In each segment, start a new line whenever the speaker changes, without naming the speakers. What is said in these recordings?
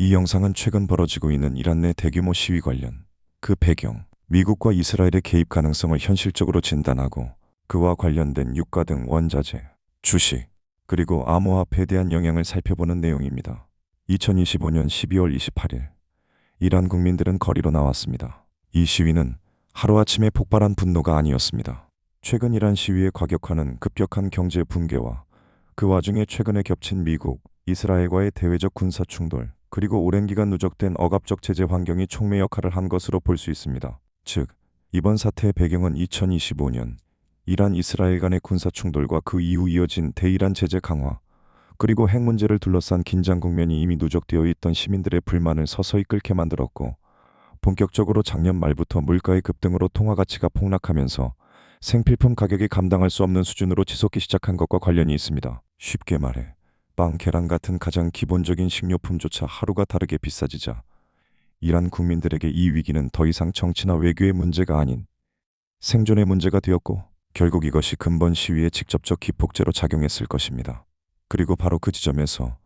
이 영상은 최근 벌어지고 있는 이란 내 대규모 시위 관련 그 배경, 미국과 이스라엘의 개입 가능성을 현실적으로 진단하고 그와 관련된 유가 등 원자재, 주식, 그리고 암호화폐에 대한 영향을 살펴보는 내용입니다. 2025년 12월 28일, 이란 국민들은 거리로 나왔습니다. 이 시위는 하루아침에 폭발한 분노가 아니었습니다. 최근 이란 시위에 과격화는 급격한 경제 붕괴와 그 와중에 최근에 겹친 미국, 이스라엘과의 대외적 군사 충돌, 그리고 오랜 기간 누적된 억압적 제재 환경이 촉매 역할을 한 것으로 볼 수 있습니다. 즉, 이번 사태의 배경은 2025년 이란 이스라엘 간의 군사 충돌과 그 이후 이어진 대이란 제재 강화, 그리고 핵 문제를 둘러싼 긴장 국면이 이미 누적되어 있던 시민들의 불만을 서서히 끓게 만들었고, 본격적으로 작년 말부터 물가의 급등으로 통화 가치가 폭락하면서 생필품 가격이 감당할 수 없는 수준으로 치솟기 시작한 것과 관련이 있습니다. 쉽게 말해 빵, 계란 같은 가장 기본적인 식료품조차 하루가 다르게 비싸지자 이란 국민들에게 이 위기는 더 이상 정치나 외교의 문제가 아닌 생존의 문제가 되었고, 결국 이것이 근본 시위에 직접적 기폭제로 작용했을 것입니다. 그리고 바로 그 지점에서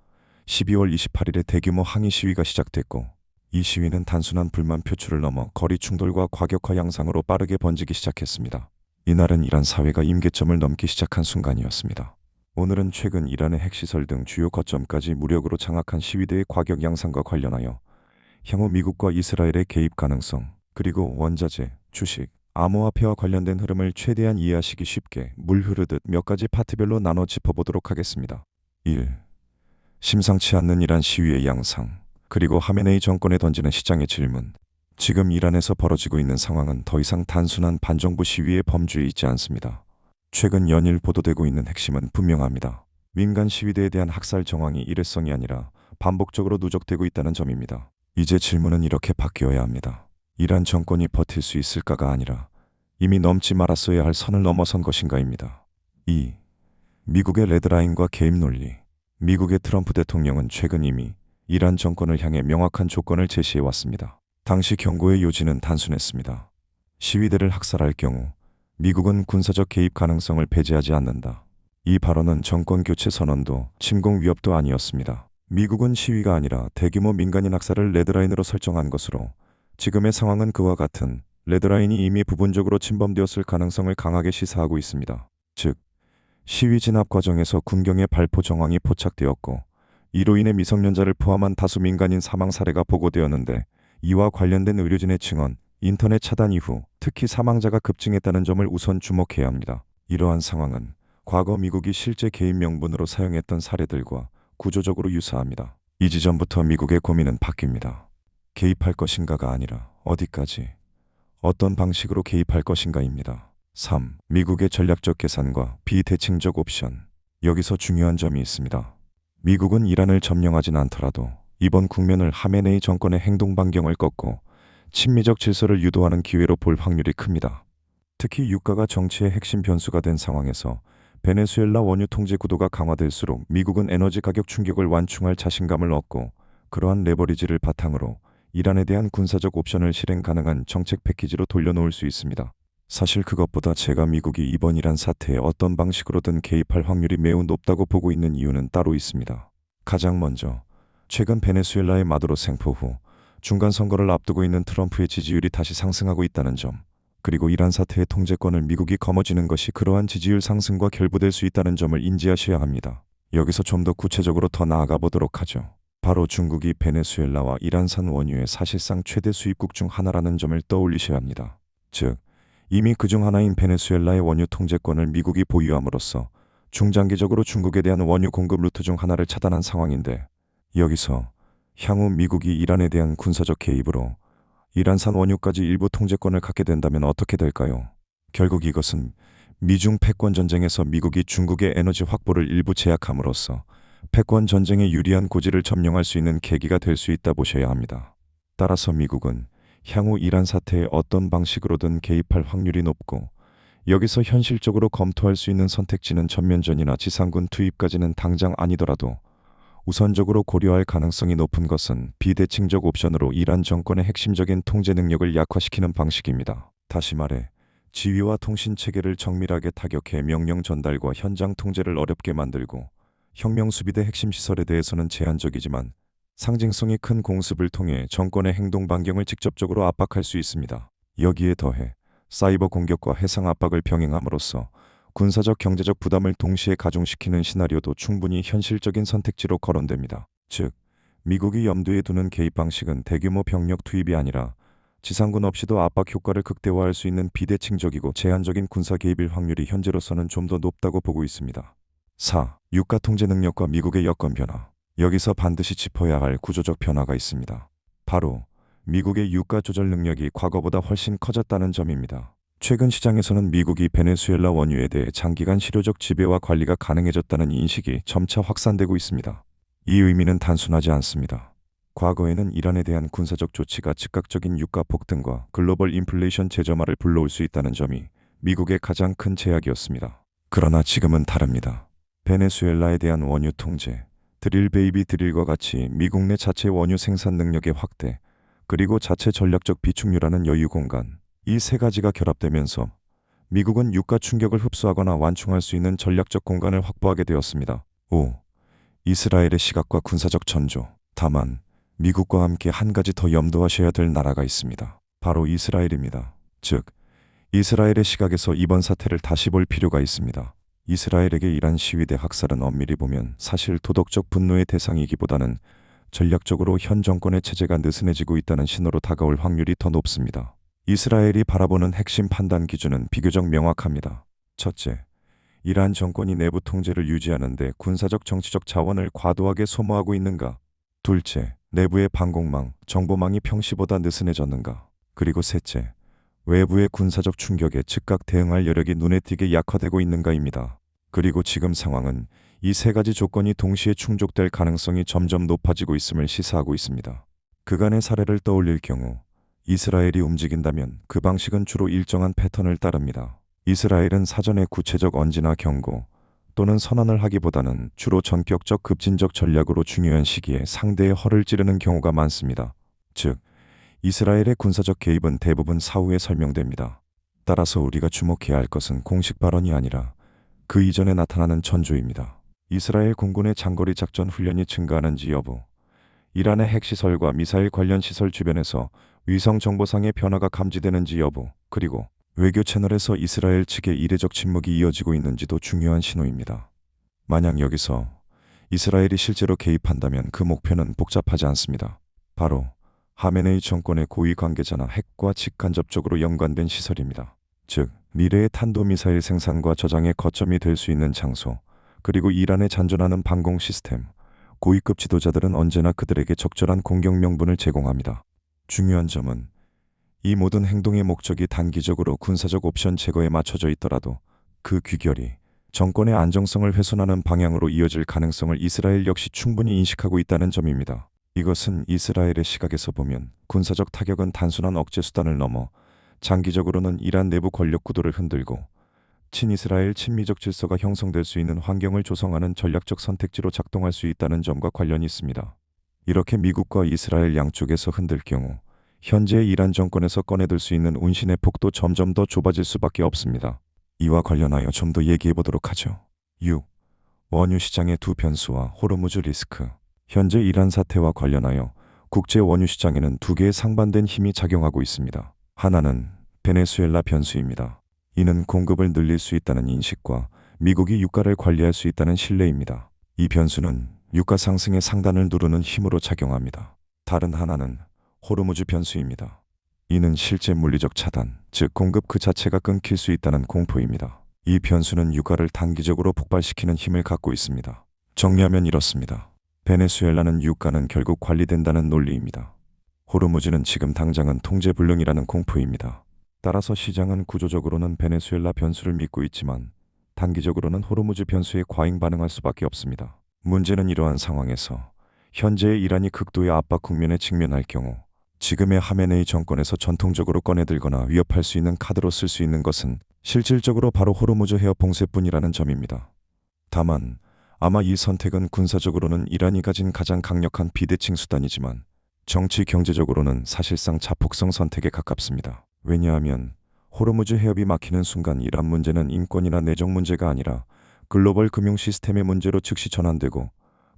12월 28일에 대규모 항의 시위가 시작됐고, 이 시위는 단순한 불만 표출을 넘어 거리 충돌과 과격화 양상으로 빠르게 번지기 시작했습니다. 이날은 이란 사회가 임계점을 넘기 시작한 순간이었습니다. 오늘은 최근 이란의 핵시설 등 주요 거점까지 무력으로 장악한 시위대의 과격 양상과 관련하여 향후 미국과 이스라엘의 개입 가능성, 그리고 원자재, 주식, 암호화폐와 관련된 흐름을 최대한 이해하시기 쉽게 물 흐르듯 몇 가지 파트별로 나눠 짚어보도록 하겠습니다. 1. 심상치 않는 이란 시위의 양상, 그리고 하메네이 정권에 던지는 시장의 질문. 지금 이란에서 벌어지고 있는 상황은 더 이상 단순한 반정부 시위의 범주에 있지 않습니다. 최근 연일 보도되고 있는 핵심은 분명합니다. 민간 시위대에 대한 학살 정황이 일회성이 아니라 반복적으로 누적되고 있다는 점입니다. 이제 질문은 이렇게 바뀌어야 합니다. 이란 정권이 버틸 수 있을까가 아니라 이미 넘지 말았어야 할 선을 넘어선 것인가입니다. 2. 미국의 레드라인과 개입 논리. 미국의 트럼프 대통령은 최근 이미 이란 정권을 향해 명확한 조건을 제시해왔습니다. 당시 경고의 요지는 단순했습니다. 시위대를 학살할 경우 미국은 군사적 개입 가능성을 배제하지 않는다. 이 발언은 정권 교체 선언도 침공 위협도 아니었습니다. 미국은 시위가 아니라 대규모 민간인 학살을 레드라인으로 설정한 것으로 지금의 상황은 그와 같은 레드라인이 이미 부분적으로 침범되었을 가능성을 강하게 시사하고 있습니다. 즉, 시위 진압 과정에서 군경의 발포 정황이 포착되었고, 이로 인해 미성년자를 포함한 다수 민간인 사망 사례가 보고되었는데, 이와 관련된 의료진의 증언, 인터넷 차단 이후 특히 사망자가 급증했다는 점을 우선 주목해야 합니다. 이러한 상황은 과거 미국이 실제 개입 명분으로 사용했던 사례들과 구조적으로 유사합니다. 이 지점부터 미국의 고민은 바뀝니다. 개입할 것인가가 아니라 어디까지, 어떤 방식으로 개입할 것인가입니다. 3. 미국의 전략적 계산과 비대칭적 옵션. 여기서 중요한 점이 있습니다. 미국은 이란을 점령하진 않더라도 이번 국면을 하메네이 정권의 행동 반경을 꺾고 친미적 질서를 유도하는 기회로 볼 확률이 큽니다. 특히 유가가 정치의 핵심 변수가 된 상황에서 베네수엘라 원유 통제 구도가 강화될수록 미국은 에너지 가격 충격을 완충할 자신감을 얻고, 그러한 레버리지를 바탕으로 이란에 대한 군사적 옵션을 실행 가능한 정책 패키지로 돌려놓을 수 있습니다. 사실 그것보다 제가 미국이 이번 이란 사태에 어떤 방식으로든 개입할 확률이 매우 높다고 보고 있는 이유는 따로 있습니다. 가장 먼저, 최근 베네수엘라의 마두로 생포 후 중간 선거를 앞두고 있는 트럼프의 지지율이 다시 상승하고 있다는 점, 그리고 이란 사태의 통제권을 미국이 거머쥐는 것이 그러한 지지율 상승과 결부될 수 있다는 점을 인지하셔야 합니다. 여기서 좀 더 구체적으로 더 나아가 보도록 하죠. 바로 중국이 베네수엘라와 이란산 원유의 사실상 최대 수입국 중 하나라는 점을 떠올리셔야 합니다. 즉, 이미 그중 하나인 베네수엘라의 원유 통제권을 미국이 보유함으로써 중장기적으로 중국에 대한 원유 공급 루트 중 하나를 차단한 상황인데, 여기서 향후 미국이 이란에 대한 군사적 개입으로 이란산 원유까지 일부 통제권을 갖게 된다면 어떻게 될까요? 결국 이것은 미중 패권 전쟁에서 미국이 중국의 에너지 확보를 일부 제약함으로써 패권 전쟁에 유리한 고지를 점령할 수 있는 계기가 될 수 있다 보셔야 합니다. 따라서 미국은 향후 이란 사태에 어떤 방식으로든 개입할 확률이 높고, 여기서 현실적으로 검토할 수 있는 선택지는 전면전이나 지상군 투입까지는 당장 아니더라도 우선적으로 고려할 가능성이 높은 것은 비대칭적 옵션으로 이란 정권의 핵심적인 통제 능력을 약화시키는 방식입니다. 다시 말해, 지휘와 통신 체계를 정밀하게 타격해 명령 전달과 현장 통제를 어렵게 만들고, 혁명 수비대 핵심 시설에 대해서는 제한적이지만 상징성이 큰 공습을 통해 정권의 행동 반경을 직접적으로 압박할 수 있습니다. 여기에 더해 사이버 공격과 해상 압박을 병행함으로써 군사적 경제적 부담을 동시에 가중시키는 시나리오도 충분히 현실적인 선택지로 거론됩니다. 즉, 미국이 염두에 두는 개입 방식은 대규모 병력 투입이 아니라 지상군 없이도 압박 효과를 극대화할 수 있는 비대칭적이고 제한적인 군사 개입일 확률이 현재로서는 좀 더 높다고 보고 있습니다. 4. 유가 통제 능력과 미국의 여건 변화. 여기서 반드시 짚어야 할 구조적 변화가 있습니다. 바로 미국의 유가 조절 능력이 과거보다 훨씬 커졌다는 점입니다. 최근 시장에서는 미국이 베네수엘라 원유에 대해 장기간 실효적 지배와 관리가 가능해졌다는 인식이 점차 확산되고 있습니다. 이 의미는 단순하지 않습니다. 과거에는 이란에 대한 군사적 조치가 즉각적인 유가 폭등과 글로벌 인플레이션 재점화를 불러올 수 있다는 점이 미국의 가장 큰 제약이었습니다. 그러나 지금은 다릅니다. 베네수엘라에 대한 원유 통제, 드릴 베이비 드릴과 같이 미국 내 자체 원유 생산 능력의 확대, 그리고 자체 전략적 비축유라는 여유 공간, 이 세 가지가 결합되면서 미국은 유가 충격을 흡수하거나 완충할 수 있는 전략적 공간을 확보하게 되었습니다. 5. 이스라엘의 시각과 군사적 전조. 다만 미국과 함께 한 가지 더 염두하셔야 될 나라가 있습니다. 바로 이스라엘입니다. 즉, 이스라엘의 시각에서 이번 사태를 다시 볼 필요가 있습니다. 이스라엘에게 이란 시위대 학살은 엄밀히 보면 사실 도덕적 분노의 대상이기보다는 전략적으로 현 정권의 체제가 느슨해지고 있다는 신호로 다가올 확률이 더 높습니다. 이스라엘이 바라보는 핵심 판단 기준은 비교적 명확합니다. 첫째, 이란 정권이 내부 통제를 유지하는 데 군사적 정치적 자원을 과도하게 소모하고 있는가? 둘째, 내부의 방공망, 정보망이 평시보다 느슨해졌는가? 그리고 셋째, 외부의 군사적 충격에 즉각 대응할 여력이 눈에 띄게 약화되고 있는가입니다. 그리고 지금 상황은 이 세 가지 조건이 동시에 충족될 가능성이 점점 높아지고 있음을 시사하고 있습니다. 그간의 사례를 떠올릴 경우 이스라엘이 움직인다면 그 방식은 주로 일정한 패턴을 따릅니다. 이스라엘은 사전에 구체적 언지나 경고 또는 선언을 하기보다는 주로 전격적 급진적 전략으로 중요한 시기에 상대의 허를 찌르는 경우가 많습니다. 즉, 이스라엘의 군사적 개입은 대부분 사후에 설명됩니다. 따라서 우리가 주목해야 할 것은 공식 발언이 아니라 그 이전에 나타나는 전조입니다. 이스라엘 공군의 장거리 작전 훈련이 증가하는지 여부, 이란의 핵시설과 미사일 관련 시설 주변에서 위성 정보상의 변화가 감지되는지 여부, 그리고 외교 채널에서 이스라엘 측의 이례적 침묵이 이어지고 있는지도 중요한 신호입니다. 만약 여기서 이스라엘이 실제로 개입한다면 그 목표는 복잡하지 않습니다. 바로 하메네이 정권의 고위 관계자나 핵과 직간접적으로 연관된 시설입니다. 즉, 미래의 탄도미사일 생산과 저장의 거점이 될 수 있는 장소, 그리고 이란에 잔존하는 방공 시스템, 고위급 지도자들은 언제나 그들에게 적절한 공격 명분을 제공합니다. 중요한 점은 이 모든 행동의 목적이 단기적으로 군사적 옵션 제거에 맞춰져 있더라도 그 귀결이 정권의 안정성을 훼손하는 방향으로 이어질 가능성을 이스라엘 역시 충분히 인식하고 있다는 점입니다. 이것은 이스라엘의 시각에서 보면 군사적 타격은 단순한 억제 수단을 넘어 장기적으로는 이란 내부 권력 구도를 흔들고 친이스라엘 친미적 질서가 형성될 수 있는 환경을 조성하는 전략적 선택지로 작동할 수 있다는 점과 관련이 있습니다. 이렇게 미국과 이스라엘 양쪽에서 흔들 경우 현재의 이란 정권에서 꺼내들 수 있는 운신의 폭도 점점 더 좁아질 수밖에 없습니다. 이와 관련하여 좀 더 얘기해 보도록 하죠. 6. 원유 시장의 두 변수와 호르무즈 리스크. 현재 이란 사태와 관련하여 국제 원유 시장에는 두 개의 상반된 힘이 작용하고 있습니다. 하나는 베네수엘라 변수입니다. 이는 공급을 늘릴 수 있다는 인식과 미국이 유가를 관리할 수 있다는 신뢰입니다. 이 변수는 유가 상승의 상단을 누르는 힘으로 작용합니다. 다른 하나는 호르무즈 변수입니다. 이는 실제 물리적 차단, 즉 공급 그 자체가 끊길 수 있다는 공포입니다. 이 변수는 유가를 단기적으로 폭발시키는 힘을 갖고 있습니다. 정리하면 이렇습니다. 베네수엘라는 유가는 결국 관리된다는 논리입니다. 호르무즈는 지금 당장은 통제불능이라는 공포입니다. 따라서 시장은 구조적으로는 베네수엘라 변수를 믿고 있지만 단기적으로는 호르무즈 변수에 과잉 반응할 수밖에 없습니다. 문제는 이러한 상황에서 현재의 이란이 극도의 압박 국면에 직면할 경우 지금의 하메네이 정권에서 전통적으로 꺼내들거나 위협할 수 있는 카드로 쓸 수 있는 것은 실질적으로 바로 호르무즈 해협 봉쇄뿐이라는 점입니다. 다만 아마 이 선택은 군사적으로는 이란이 가진 가장 강력한 비대칭 수단이지만 정치 경제적으로는 사실상 자폭성 선택에 가깝습니다. 왜냐하면 호르무즈 해협이 막히는 순간 이란 문제는 인권이나 내정 문제가 아니라 글로벌 금융 시스템의 문제로 즉시 전환되고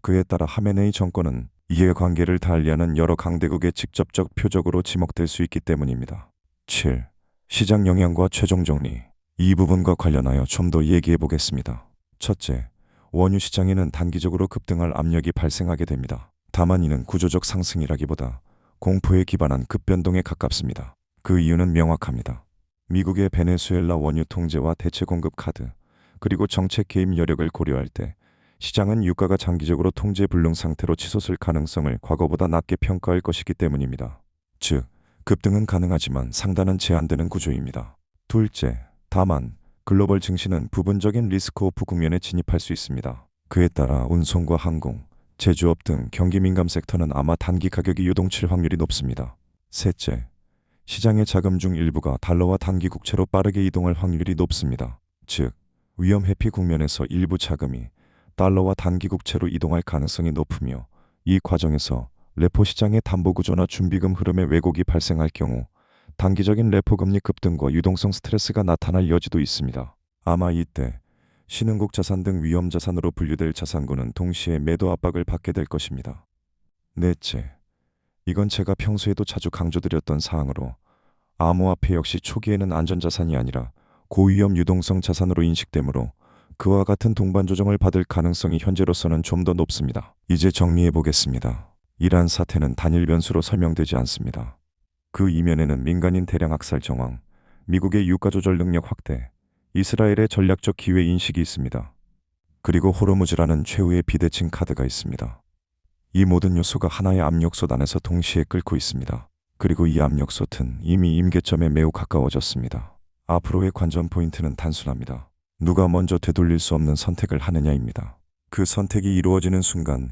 그에 따라 하메네이 정권은 이해관계를 달리하는 여러 강대국의 직접적 표적으로 지목될 수 있기 때문입니다. 7. 시장 영향과 최종 정리. 이 부분과 관련하여 좀 더 얘기해 보겠습니다. 첫째, 원유 시장에는 단기적으로 급등할 압력이 발생하게 됩니다. 다만 이는 구조적 상승이라기보다 공포에 기반한 급변동에 가깝습니다. 그 이유는 명확합니다. 미국의 베네수엘라 원유 통제와 대체 공급 카드, 그리고 정책 개입 여력을 고려할 때 시장은 유가가 장기적으로 통제 불능 상태로 치솟을 가능성을 과거보다 낮게 평가할 것이기 때문입니다. 즉, 급등은 가능하지만 상단은 제한되는 구조입니다. 둘째, 다만 글로벌 증시는 부분적인 리스크 오프 국면에 진입할 수 있습니다. 그에 따라 운송과 항공, 제조업 등 경기 민감 섹터는 아마 단기 가격이 요동칠 확률이 높습니다. 셋째, 시장의 자금 중 일부가 달러와 단기 국채로 빠르게 이동할 확률이 높습니다. 즉, 위험 회피 국면에서 일부 자금이 달러와 단기 국채로 이동할 가능성이 높으며, 이 과정에서 레포 시장의 담보 구조나 준비금 흐름의 왜곡이 발생할 경우 단기적인 레포 금리 급등과 유동성 스트레스가 나타날 여지도 있습니다. 아마 이때 신흥국 자산 등 위험 자산으로 분류될 자산군은 동시에 매도 압박을 받게 될 것입니다. 넷째, 이건 제가 평소에도 자주 강조드렸던 사항으로, 암호화폐 역시 초기에는 안전자산이 아니라 고위험 유동성 자산으로 인식되므로 그와 같은 동반 조정을 받을 가능성이 현재로서는 좀 더 높습니다. 이제 정리해 보겠습니다. 이란 사태는 단일 변수로 설명되지 않습니다. 그 이면에는 민간인 대량 학살 정황, 미국의 유가 조절 능력 확대, 이스라엘의 전략적 기회 인식이 있습니다. 그리고 호르무즈라는 최후의 비대칭 카드가 있습니다. 이 모든 요소가 하나의 압력솥 안에서 동시에 끓고 있습니다. 그리고 이 압력솥은 이미 임계점에 매우 가까워졌습니다. 앞으로의 관전 포인트는 단순합니다. 누가 먼저 되돌릴 수 없는 선택을 하느냐입니다. 그 선택이 이루어지는 순간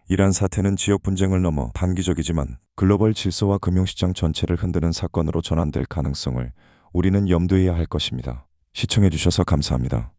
이란 사태는 지역 분쟁을 넘어 단기적이지만 글로벌 질서와 금융시장 전체를 흔드는 사건으로 전환될 가능성을 우리는 염두해야 할 것입니다. 시청해 주셔서 감사합니다.